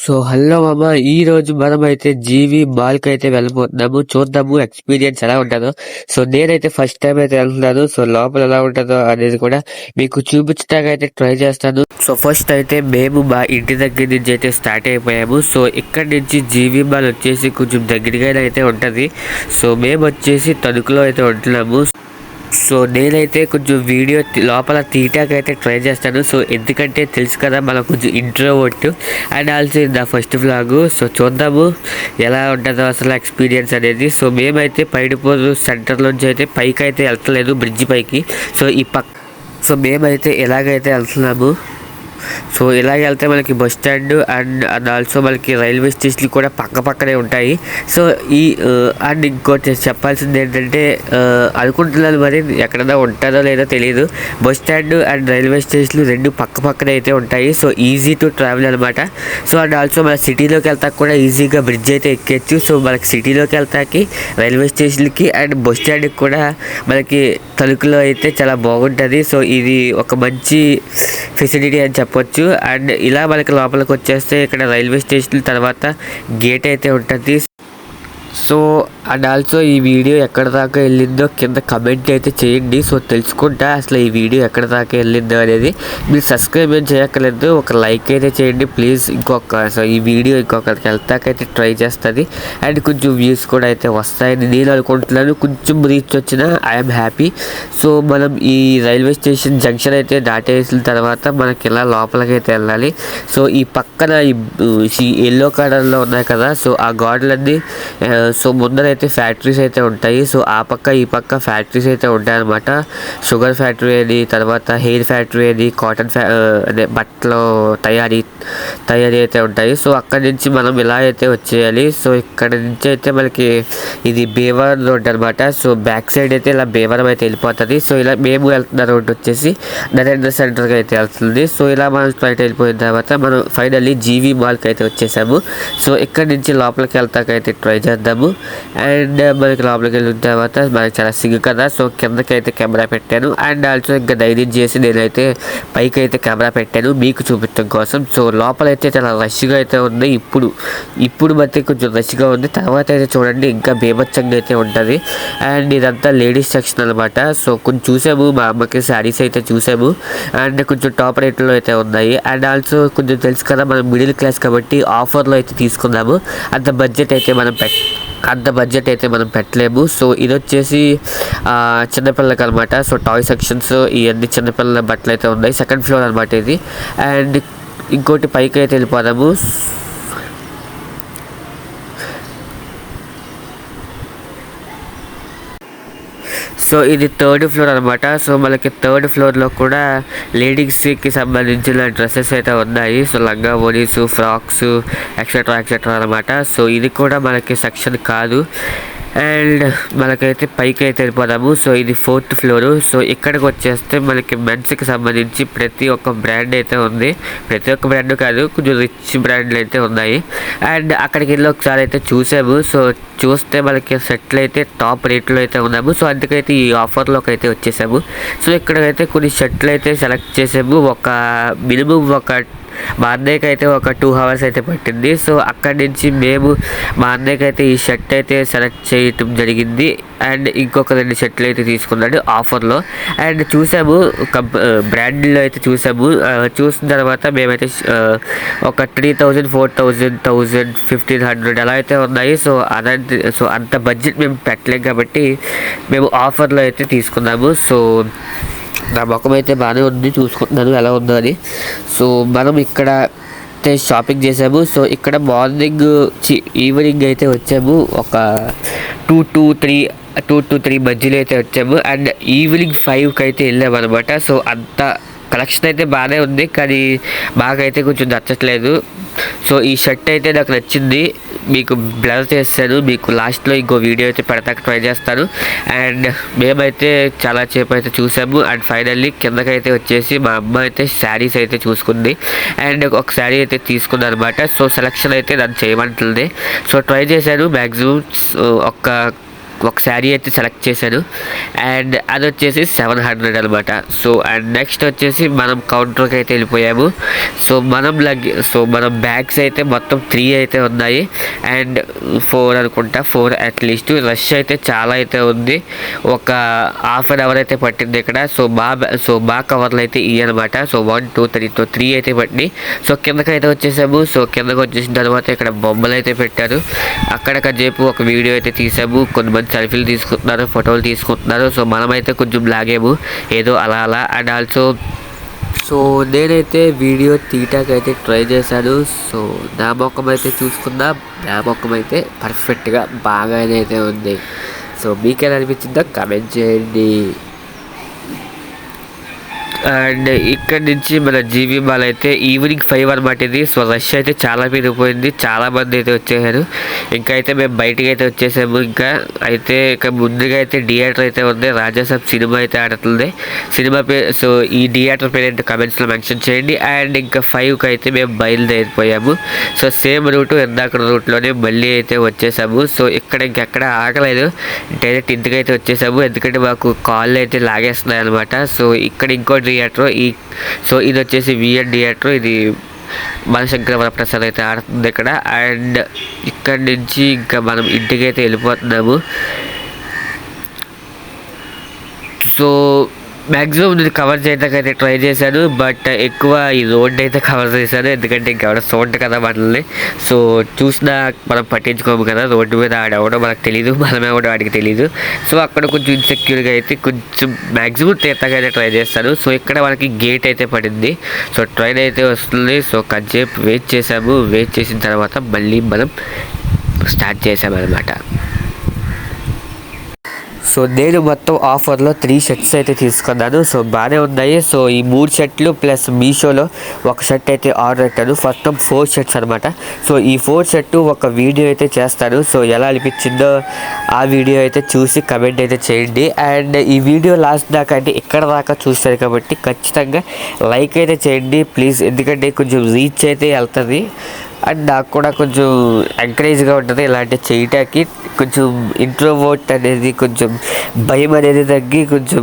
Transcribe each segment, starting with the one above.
So hello మామ, ఈ రోజు మనమైతే జీవి మాల్కి అయితే వెళ్ళబోతున్నాము. చూద్దాము ఎక్స్పీరియన్స్ ఎలా ఉంటుందో. సో నేనైతే ఫస్ట్ టైం అయితే వెళ్తున్నాను. సో లోపల ఎలా ఉంటుందో అనేది కూడా మీకు చూపించడానికి అయితే ట్రై చేస్తాను. సో ఫస్ట్ అయితే మేము మా ఇంటి దగ్గర నుంచి అయితే స్టార్ట్ అయిపోయాము. సో ఇక్కడ నుంచి జీవి మాల్ వచ్చేసి కొంచెం దగ్గరగానే అయితే ఉంటుంది. సో మేము వచ్చేసి తణుకులో అయితే ఉంటున్నాము. సో నేనైతే కొంచెం వీడియో లోపల తీయటానికి అయితే ట్రై చేస్తాను. సో ఎందుకంటే తెలుసు కదా, మనం కొంచెం introvert and also the first vlog. So చూద్దాము ఎలా ఉంటుందో అసలు ఎక్స్పీరియన్స్ అనేది. సో మేమైతే పైడిపోదు సెంటర్లోంచి అయితే పైకి అయితే వెళ్తలేదు, బ్రిడ్జ్ పైకి. సో మేమైతే ఎలాగైతే వెళ్తున్నాము. సో ఇలాగ వెళ్తే మనకి బస్ స్టాండ్ అండ్ ఆల్సో మనకి రైల్వే స్టేషన్లు కూడా పక్కనే ఉంటాయి. సో అండ్ ఇంకోటి చెప్పాల్సింది ఏంటంటే, అనుకుంటున్నాను మరి ఎక్కడన్నా ఉంటుందో లేదో తెలియదు, బస్ స్టాండ్ అండ్ రైల్వే స్టేషన్లు రెండు పక్కనే అయితే ఉంటాయి. సో ఈజీ టు ట్రావెల్ అనమాట. సో అండ్ ఆల్సో మన సిటీలోకి వెళ్తాక కూడా ఈజీగా బ్రిడ్జ్ అయితే ఎక్కేచ్చు. సో మనకి సిటీలోకి వెళ్తాకి రైల్వే స్టేషన్కి అండ్ బస్ స్టాండ్కి కూడా మనకి తణుకులో అయితే చాలా బాగుంటుంది. సో ఇది ఒక మంచి ఫెసిలిటీ అని చెప్పొచ్చు. అండ్ ఇలా మనకి లోపలికి వచ్చేస్తే ఇక్కడ రైల్వే స్టేషన్ తర్వాత గేట్ అయితే ఉంటుంది. సో అండ్ ఆల్సో ఈ వీడియో ఎక్కడ దాకా వెళ్ళిందో కింద కమెంట్ అయితే చేయండి. సో తెలుసుకుంటా అసలు ఈ వీడియో ఎక్కడ దాకా వెళ్ళిందో అనేది. మీరు సబ్స్క్రైబ్ ఏం చేయక్కర్లేదు, ఒక లైక్ అయితే చేయండి ప్లీజ్. సో ఈ వీడియో ఇంకొకరికి వెళ్తాకైతే ట్రై చేస్తుంది అండ్ కొంచెం వ్యూస్ కూడా అయితే వస్తాయని నేను అనుకుంటున్నాను. కొంచెం రీచ్ వచ్చినా ఐఎమ్ హ్యాపీ. సో మనం ఈ రైల్వే స్టేషన్ జంక్షన్ అయితే దాటేసిన తర్వాత మనకి ఇలా లోపలికి అయితే వెళ్ళాలి. సో ఈ పక్కన ఈ ఎల్లో కలర్లో ఉన్నాయి కదా, సో ఆ గార్డులన్నీ సో ముందర అయితే ఫ్యాక్టరీస్ అయితే ఉంటాయి. సో ఆ పక్క ఈ పక్క ఫ్యాక్టరీస్ అయితే ఉంటాయి అన్నమాట. షుగర్ ఫ్యాక్టరీ అని, తర్వాత హెయిర్ ఫ్యాక్టరీ అని, కాటన్ అదే బట్టలు తయారీ అయితే ఉంటాయి. సో అక్కడి నుంచి మనం ఇలా అయితే వచ్చేయాలి. సో ఇక్కడ నుంచి అయితే మనకి ఇది భీమవరం రోడ్ అనమాట. సో బ్యాక్ సైడ్ అయితే ఇలా భీమవరం అయితే వెళ్ళిపోతుంది. సో ఇలా మేము వెళ్తున్న రోడ్ వచ్చేసి నరేంద్ర సెంటర్కి అయితే వెళ్తుంది. సో ఇలా మనం ఫ్లైట్ వెళ్ళిపోయిన తర్వాత మనం ఫైనల్లీ జీవి మాల్కి అయితే వచ్చేసాము. సో ఇక్కడ నుంచి లోపలికి వెళ్తాకైతే ట్రై చేద్దాము. అండ్ మనకి లోపలికి వెళ్ళిన తర్వాత మనకి చాలా సిగ్గు కదా. సో కిందకి అయితే కెమెరా పెట్టాను అండ్ ఆల్సో ఇంకా ధైర్యం చేసి నేనైతే పైకి అయితే కెమెరా పెట్టాను మీకు చూపించడం కోసం. సో లోపల అయితే చాలా రష్గా అయితే ఉంది. ఇప్పుడు బట్టి కొంచెం రష్గా ఉంది. తర్వాత అయితే చూడండి ఇంకా బీభత్సంగా అయితే ఉంటుంది. అండ్ ఇదంతా లేడీస్ సెక్షన్ అనమాట. సో కొంచెం చూసాము, మా అమ్మకి శారీస్ అయితే చూసాము అండ్ కొంచెం టాప్ రేట్లో అయితే ఉన్నాయి. అండ్ ఆల్సో కొంచెం తెలుసు కదా, మనం మిడిల్ క్లాస్ కాబట్టి ఆఫర్లో అయితే తీసుకున్నాము. అంత బడ్జెట్ అయితే మనం పెట్టలేము. సో ఇది వచ్చేసి చిన్నపిల్లలకి అనమాట. సో టాయ్ సెక్షన్స్ ఇవన్నీ చిన్నపిల్లల బట్టలు అయితే ఉన్నాయి. సెకండ్ ఫ్లోర్ అనమాట ఇది. అండ్ ఇంకోటి పైకి అయితే వెళ్ళిపోదాము. సో ఇది థర్డ్ ఫ్లోర్ అనమాట. సో మనకి థర్డ్ ఫ్లోర్లో కూడా లేడీస్కి సంబంధించిన డ్రెస్సెస్ అయితే ఉన్నాయి. సో లంగా ఓనీస్, ఫ్రాక్స్ ఎక్సెట్రా అనమాట. సో ఇది కూడా మనకి సెక్షన్ కాదు. అండ్ మనకైతే పైకి అయితే వెళ్ళిపోదాము. సో ఇది ఫోర్త్ ఫ్లోరు. సో ఇక్కడికి వచ్చేస్తే మనకి మెన్స్కి సంబంధించి ప్రతి ఒక్క బ్రాండ్ అయితే ఉంది. ప్రతి ఒక్క బ్రాండ్ కాదు, కొంచెం రిచ్ బ్రాండ్లు అయితే ఉన్నాయి. అండ్ అక్కడికి వెళ్ళి ఒకసారి అయితే చూసాము. సో చూస్తే మనకి సెట్లు అయితే టాప్ రేట్లో అయితే ఉన్నాము. సో అందుకైతే ఈ ఆఫర్లోకి అయితే వచ్చేసాము. సో ఇక్కడైతే కొన్ని షర్ట్లు అయితే సెలెక్ట్ చేసాము. మినిమం మా అన్నయ్యకి అయితే ఒక 2 hours అయితే పట్టింది. సో అక్కడి నుంచి మేము మా అన్నయ్యకి అయితే ఈ షర్ట్ అయితే సెలెక్ట్ చేయటం జరిగింది. అండ్ ఇంకొక 2 షర్ట్లు అయితే తీసుకున్నాడు ఆఫర్లో. అండ్ చూసాము, బ్రాండ్లో అయితే చూసాము. చూసిన తర్వాత మేమైతే ఒక 3000, 4000, 1000, 1500 అలా అయితే ఉన్నాయి. సో అంత బడ్జెట్ మేము పెట్టలేం కాబట్టి మేము ఆఫర్లో అయితే తీసుకున్నాము. సో నా ముఖం అయితే బాగానే ఉంది, చూసుకుంటున్నాను ఎలా ఉందో అని. సో మనం ఇక్కడ అయితే షాపింగ్ చేసాము. సో ఇక్కడ ఈవినింగ్ అయితే వచ్చాము. ఒక 2 to 3 మధ్యలో అయితే వచ్చాము. అండ్ ఈవినింగ్ 5కి అయితే వెళ్ళాము అనమాట. సో అంత కలెక్షన్ అయితే బాగానే ఉంది, కానీ బాగైతే కొంచెం నచ్చట్లేదు. సో ఈ షర్ట్ అయితే నాకు నచ్చింది, మీకు బ్లర్ చేస్తాను. మీకు లాస్ట్లో ఇంకో వీడియో అయితే పెడతాక ట్రై చేస్తాను. అండ్ మేమైతే చాలా సేపు అయితే చూసాము. అండ్ ఫైనల్లీ కిందకైతే వచ్చేసి మా అమ్మ అయితే శారీస్ అయితే చూసుకుంది అండ్ ఒక శారీ అయితే తీసుకుంది అనమాట. సో సెలెక్షన్ అయితే నన్ను చేయమంటుంది. సో ట్రై చేశాను మ్యాక్సిమం. ఒక శారీ అయితే సెలెక్ట్ చేశాను అండ్ అది వచ్చేసి 700 అనమాట. సో అండ్ నెక్స్ట్ వచ్చేసి మనం కౌంటర్కి అయితే వెళ్ళిపోయాము. సో మనం బ్యాగ్స్ అయితే మొత్తం 3 అయితే ఉన్నాయి అండ్ 4 అనుకుంటా, 4 అట్లీస్ట్. రష్ అయితే చాలా అయితే ఉంది, ఒక హాఫ్ అన్ అవర్ అయితే పట్టింది ఇక్కడ. సో బాగా కవర్లు అయితే అనమాట. సో 1 2 3 అయితే పట్టినాయి. సో కిందకైతే వచ్చేసాము. సో కిందకి వచ్చేసిన తర్వాత ఇక్కడ బొమ్మలు అయితే పెట్టారు. అక్కడసేపు ఒక వీడియో అయితే తీసాము. కొంతమంది సెల్ఫీలు తీసుకుంటున్నారు, ఫోటోలు తీసుకుంటున్నారు. సో మనమైతే కొంచెం లాగాము ఏదో అలా అండ్ ఆల్సో సో నేనైతే వీడియో తీయటానికి ట్రై చేశాను. సో నా మొక్కం అయితే చూసుకున్నా, నా మొక్కం అయితే పర్ఫెక్ట్గా బాగానే అయితే ఉంది. సో మీకేలా అనిపించిందో కమెంట్ చేయండి. అండ్ ఇక్కడ నుంచి మన జీవీ మాల్ అయితే ఈవినింగ్ 5 అనమాట ఇది. సో రష్ అయితే చాలా పెరిగిపోయింది, చాలామంది అయితే వచ్చేసారు. ఇంకా అయితే మేము బయటికి అయితే వచ్చేసాము. ఇంకా అయితే ఇక ముందుగా అయితే థియేటర్ అయితే ఉంది, రాజాసాబ్ సినిమా అయితే ఆడుతుంది. సినిమా పేరు, సో ఈ థియేటర్ పేరు ఏంటో కమెంట్స్లో మెన్షన్ చేయండి. అండ్ ఇంకా 5కి అయితే మేము బయలుదేరిపోయాము. సో సేమ్ రూటు ఇందాక రూట్లోనే మళ్ళీ అయితే వచ్చేసాము. సో ఇక్కడ ఇంకెక్కడ ఆగలేదు, డైరెక్ట్ ఇంటికి అయితే వచ్చేసాము. ఎందుకంటే మాకు కాళ్ళు అయితే లాగేస్తున్నాయి అనమాట. సో ఇక్కడ ఇంకో థియేటర్ సో ఇది వచ్చేసి విఎన్ థియేటర్, ఇది మనశంకర వరప్రసాద్ అయితే ఆడుతుంది ఇక్కడ. అండ్ ఇక్కడ నుంచి ఇంకా మనం ఇంటికి అయితే వెళ్ళిపోతున్నాము. సో మ్యాక్సిమం నేను కవర్ చేయడానికి అయితే ట్రై చేశాను, బట్ ఎక్కువ ఈ రోడ్ అయితే కవర్ చేశాను. ఎందుకంటే ఇంకెవడ చూడండి కదా మనల్ని. సో చూసినా మనం పట్టించుకోము కదా, రోడ్డు మీద ఆడవడం మనకు తెలియదు, మనమే కూడా వాడికి తెలియదు. సో అక్కడ కొంచెం ఇన్సెక్యూర్గా అయితే కొంచెం మ్యాక్సిమం తీర్థంగా అయితే ట్రై చేస్తాను. సో ఇక్కడ మనకి గేట్ అయితే పడింది. సో ట్రైన్ అయితే వస్తుంది. సో కొంచెంసేపు వెయిట్ చేసాము. వెయిట్ చేసిన తర్వాత మళ్ళీ మనం స్టార్ట్ చేసామన్నమాట. సో నేను మొత్తం ఆఫర్లో 3 షర్ట్స్ అయితే తీసుకున్నాను. సో బాగానే ఉన్నాయి. సో ఈ 3 షర్ట్లు ప్లస్ మీషోలో ఒక షర్ట్ అయితే ఆర్డర్ పెట్టాను. మొత్తం 4 షర్ట్స్ అనమాట. సో ఈ 4 షర్టు ఒక వీడియో అయితే చేస్తాను. సో ఎలా అనిపించిందో ఆ వీడియో అయితే చూసి కమెంట్ అయితే చేయండి. అండ్ ఈ వీడియో లాస్ట్ దాకా అంటే ఇక్కడ దాకా చూస్తారు కాబట్టి ఖచ్చితంగా లైక్ అయితే చేయండి ప్లీజ్. ఎందుకంటే కొంచెం రీచ్ అయితే వెళ్తుంది అండ్ నాకు కూడా కొంచెం ఎంకరేజ్గా ఉంటుంది ఇలాంటి చేయటానికి. కొంచెం ఇంట్రోవర్ట్ అనేది, కొంచెం భయం అనేది తగ్గి కొంచెం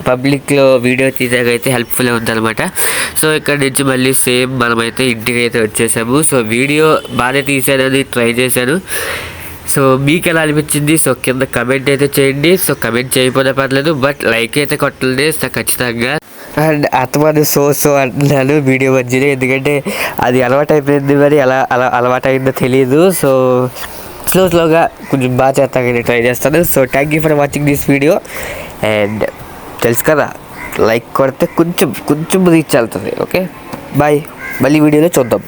పబ్లిక్లో వీడియో తీసాకైతే హెల్ప్ఫుల్గా ఉందన్నమాట. సో ఇక్కడ నుంచి మళ్ళీ సేమ్ మనమైతే ఇంటికి అయితే వచ్చేసాము. సో వీడియో బాగానే తీసానని ట్రై చేశాను. సో మీకు ఎలా అనిపించింది? సో కింద కమెంట్ అయితే చేయండి. సో కమెంట్ చేయకపోతే పర్లేదు, బట్ లైక్ అయితే కొట్టండి సో ఖచ్చితంగా. అండ్ అతమాను సో అంటున్నాను వీడియో మధ్యలో, ఎందుకంటే అది అలవాటు అయిపోయింది, మరి అలవాటు అయిందో తెలియదు. సో స్లోగా కొంచెం బాగా చేస్తాను ట్రై చేస్తాను. So thank you for watching this video. And తెలుసు కదా, లైక్ కొడితే కొంచెం రీచ్ అవుతుంది. ఓకే బాయ్, మళ్ళీ వీడియోలో చూద్దాం.